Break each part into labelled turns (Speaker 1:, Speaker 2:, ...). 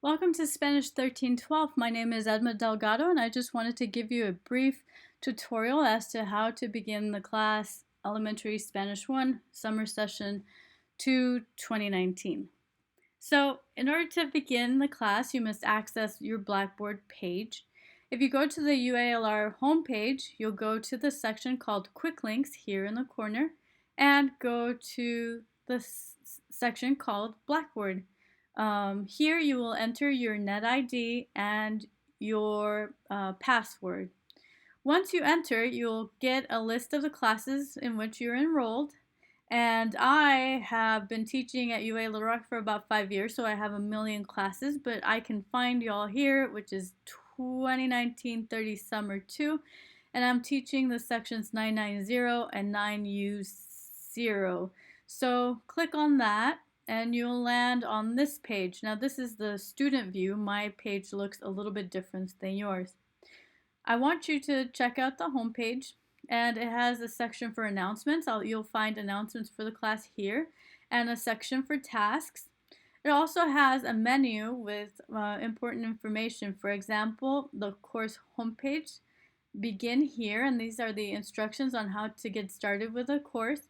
Speaker 1: Welcome to Spanish 1312. My name is Edma Delgado, and I just wanted to give you a brief tutorial as to how to begin the class Elementary Spanish 1 Summer Session 2 2019. So, in order to begin the class, you must access your Blackboard page. If you go to the UALR homepage, you'll go to the section called Quick Links here in the corner and go to the section called Blackboard. Here you will enter your net ID and your password. Once you enter, you'll get a list of the classes in which you're enrolled. And I have been teaching at UA Little Rock for about 5 years, so I have a million classes, but I can find y'all here, which is 2019-30 Summer 2, and I'm teaching the sections 990 and 9U0. So click on that and you'll land on this page. Now this is the student view. My page looks a little bit different than yours. I want you to check out the home page, and it has a section for announcements. You'll find announcements for the class here and a section for tasks. It also has a menu with important information. For example, the course homepage, begin here, and these are the instructions on how to get started with a course.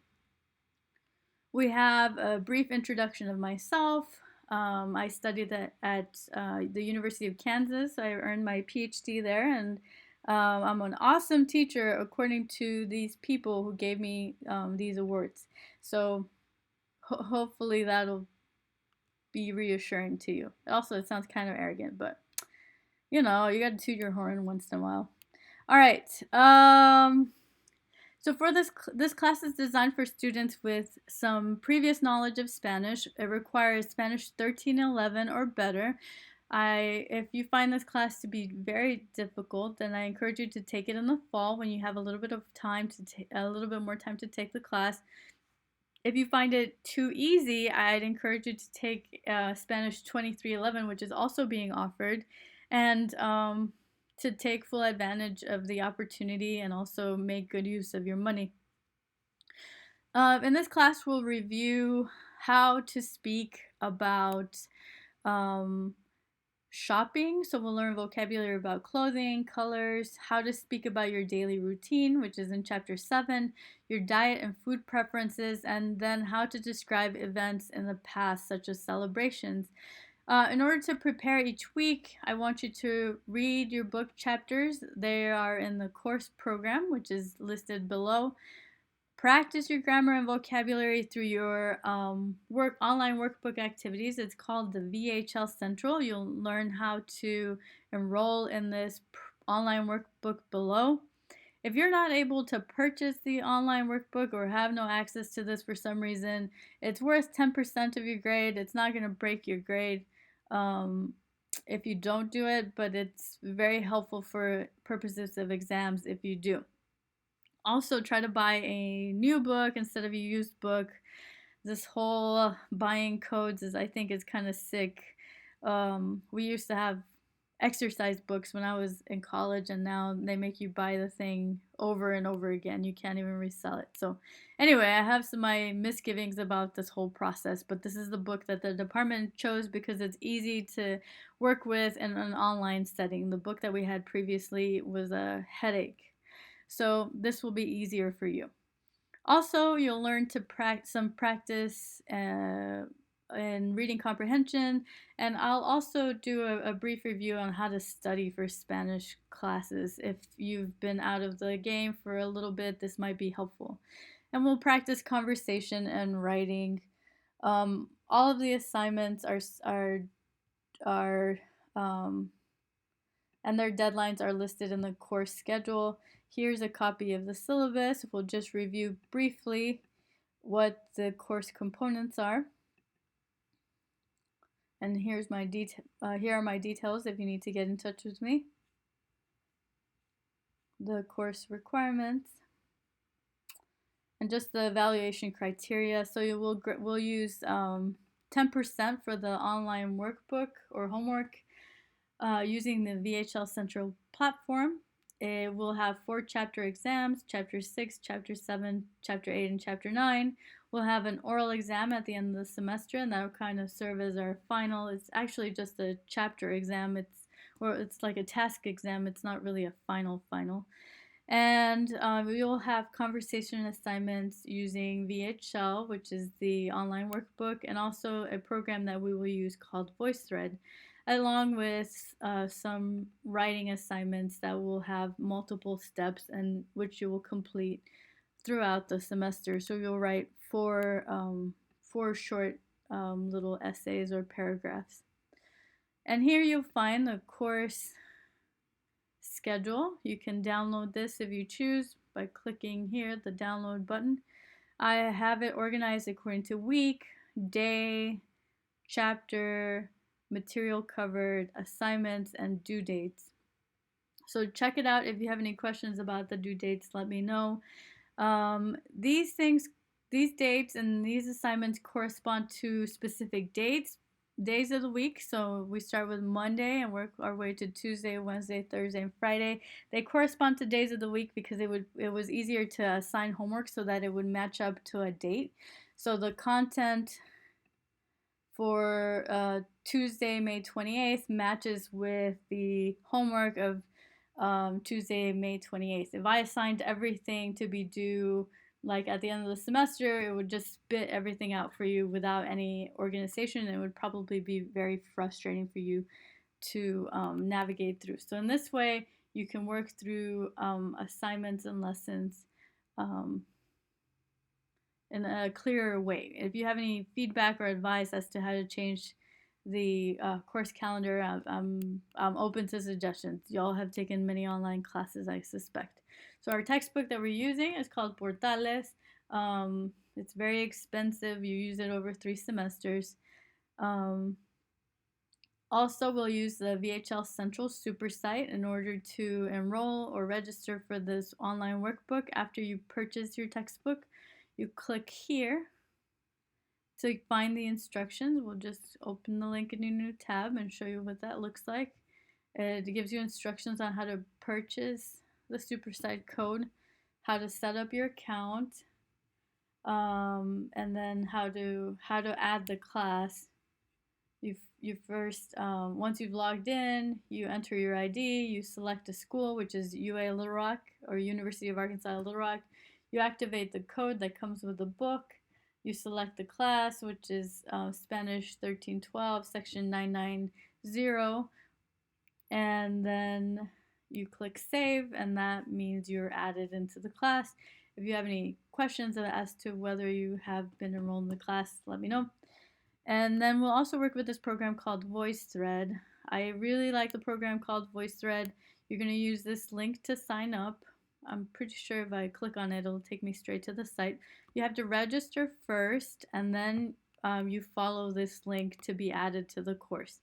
Speaker 1: We have a brief introduction of myself. I studied at the University of Kansas. I earned my PhD there, and I'm an awesome teacher according to these people who gave me these awards. So hopefully that'll be reassuring to you. Also, it sounds kind of arrogant, but you know, you got to toot your horn once in a while. All right. So for this class is designed for students with some previous knowledge of Spanish. It requires Spanish 1311 or better. If you find this class to be very difficult, then I encourage you to take it in the fall when you have a little bit of time a little bit more time to take the class. If you find it too easy, I'd encourage you to take Spanish 2311, which is also being offered, and to take full advantage of the opportunity and also make good use of your money. In this class, we'll review how to speak about shopping. So we'll learn vocabulary about clothing, colors, how to speak about your daily routine, which is in chapter 7, your diet and food preferences, and then how to describe events in the past, such as celebrations. In order to prepare each week, I want you to read your book chapters. They are in the course program, which is listed below. Practice your grammar and vocabulary through your online workbook activities. It's called the VHL Central. You'll learn how to enroll in this online workbook below. If you're not able to purchase the online workbook or have no access to this for some reason, it's worth 10% of your grade. It's not going to break your grade if you don't do it, but it's very helpful for purposes of exams if you do. Also, try to buy a new book instead of a used book. This whole buying codes I think is kind of sick. We used to have exercise books when I was in college, and now they make you buy the thing over and over again. You can't even resell it. So anyway, I have my misgivings about this whole process, but this is the book that the department chose because it's easy to work with in an online setting. The book that we had previously was a headache. So this will be easier for you. Also, you'll learn to practice in reading comprehension, and I'll also do a brief review on how to study for Spanish classes. If you've been out of the game for a little bit, this might be helpful. And we'll practice conversation and writing. All of the assignments are and their deadlines are listed in the course schedule. Here's a copy of the syllabus. We'll just review briefly what the course components are. And here are my details if you need to get in touch with me. The course requirements and just the evaluation criteria. So we'll use 10% for the online workbook or homework using the VHL Central platform. It will have 4 chapter exams, chapter 6, chapter 7, chapter 8, and chapter 9. We'll have an oral exam at the end of the semester, and that'll kind of serve as our final. It's actually just a chapter exam. It's like a task exam. It's not really a final. And we will have conversation assignments using VHL, which is the online workbook, and also a program that we will use called VoiceThread, along with some writing assignments that will have multiple steps and which you will complete throughout the semester. So you'll write four short little essays or paragraphs. And here you'll find the course schedule. You can download this if you choose by clicking here, the download button. I have it organized according to week, day, chapter, material covered, assignments, and due dates. So check it out. If you have any questions about the due dates, let me know. These dates and these assignments correspond to specific days of the week. So we start with Monday and work our way to Tuesday, Wednesday, Thursday, and Friday. They correspond to days of the week because it was easier to assign homework so that it would match up to a date. So the content for Tuesday, May 28th matches with the homework of Tuesday, May 28th. If I assigned everything to be due like at the end of the semester, it would just spit everything out for you without any organization, and it would probably be very frustrating for you to navigate through. So in this way, you can work through assignments and lessons in a clearer way. If you have any feedback or advice as to how to change the course calendar, I'm open to suggestions. Y'all have taken many online classes, I suspect. So our textbook that we're using is called Portales. It's very expensive. You use it over 3 semesters. Also, we'll use the VHL Central Super Site in order to enroll or register for this online workbook. After you purchase your textbook, you click here to find the instructions. We'll just open the link in a new tab and show you what that looks like. It gives you instructions on how to purchase the Supersite code, how to set up your account, and then how to add the class. You first, once you've logged in, you enter your ID, you select a school, which is UA Little Rock or University of Arkansas Little Rock. You activate the code that comes with the book. You select the class, which is Spanish 1312, section 990, and then you click save, and that means you're added into the class. If you have any questions as to whether you have been enrolled in the class, let me know. And then we'll also work with this program called VoiceThread. I really like the program called VoiceThread. You're going to use this link to sign up. I'm pretty sure if I click on it, it'll take me straight to the site. You have to register first, and then you follow this link to be added to the course.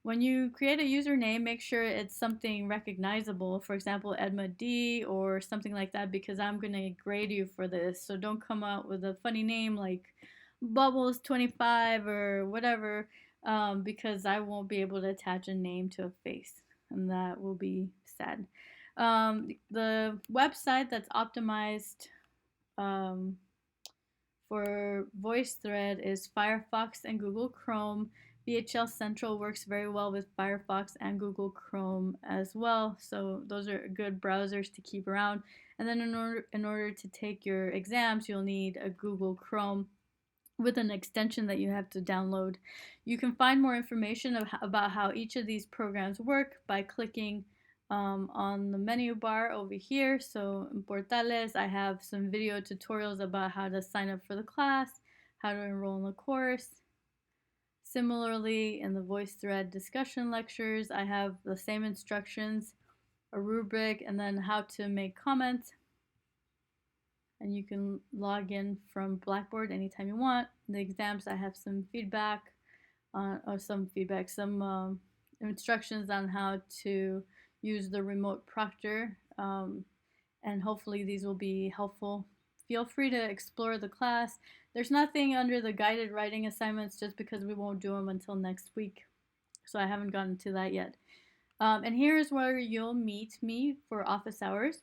Speaker 1: When you create a username, make sure it's something recognizable. For example, Edma D or something like that, because I'm going to grade you for this. So don't come out with a funny name like Bubbles25 or whatever, because I won't be able to attach a name to a face, and that will be sad. The website that's optimized for VoiceThread is Firefox and Google Chrome. VHL Central works very well with Firefox and Google Chrome as well, so those are good browsers to keep around. And then in order to take your exams, you'll need a Google Chrome with an extension that you have to download. You can find more information about how each of these programs work by clicking on the menu bar over here. So in Portales, I have some video tutorials about how to sign up for the class, how to enroll in the course. Similarly, in the VoiceThread discussion lectures, I have the same instructions, a rubric, and then how to make comments. And you can log in from Blackboard anytime you want. In the exams, I have some feedback, some instructions on how to use the remote proctor, and hopefully these will be helpful. Feel free to explore the class. There's nothing under the guided writing assignments just because we won't do them until next week, so I haven't gotten to that yet. And here's where you'll meet me for office hours.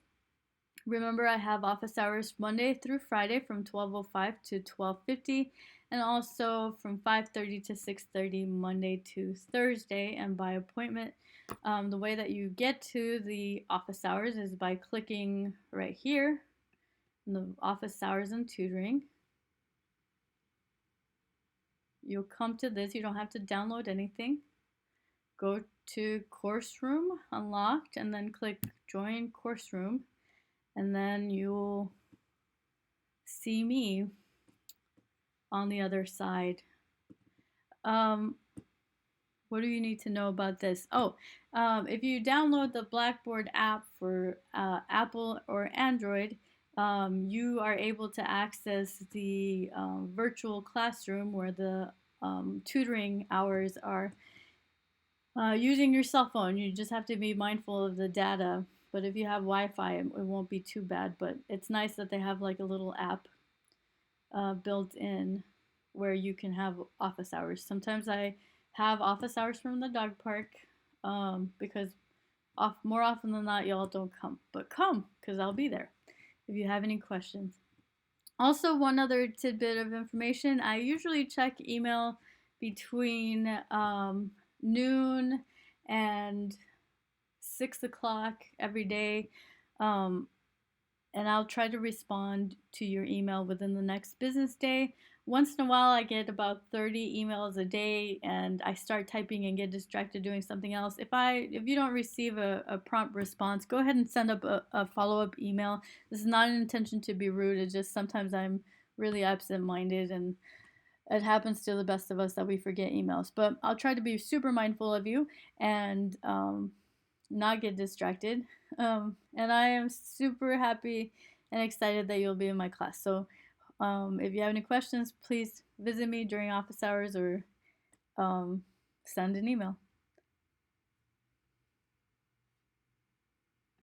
Speaker 1: Remember, I have office hours Monday through Friday from 12:05 to 12:50, and also from 5:30 to 6:30 Monday to Thursday, and by appointment. The way that you get to the office hours is by clicking right here in the office hours and tutoring. You'll come to this. You don't have to download anything. Go to course room unlocked and then click join course room, and then you'll see me on the other side. Um, what do you need to know about this? Oh, if you download the Blackboard app for Apple or Android, you are able to access the virtual classroom where the tutoring hours are using your cell phone. You just have to be mindful of the data. But if you have Wi-Fi, it won't be too bad. But it's nice that they have like a little app built in where you can have office hours. Sometimes I have office hours from the dog park because more often than not, y'all don't come. But come, because I'll be there if you have any questions. Also, one other tidbit of information, I usually check email between noon and 6 o'clock every day. Um, and I'll try to respond to your email within the next business day. Once in a while, I get about 30 emails a day, and I start typing and get distracted doing something else. If you don't receive a prompt response, go ahead and send up a follow-up email. This is not an intention to be rude. It's just sometimes I'm really absent-minded, and it happens to the best of us that we forget emails. But I'll try to be super mindful of you and not get distracted. And I am super happy and excited that you'll be in my class. So if you have any questions, please visit me during office hours or send an email.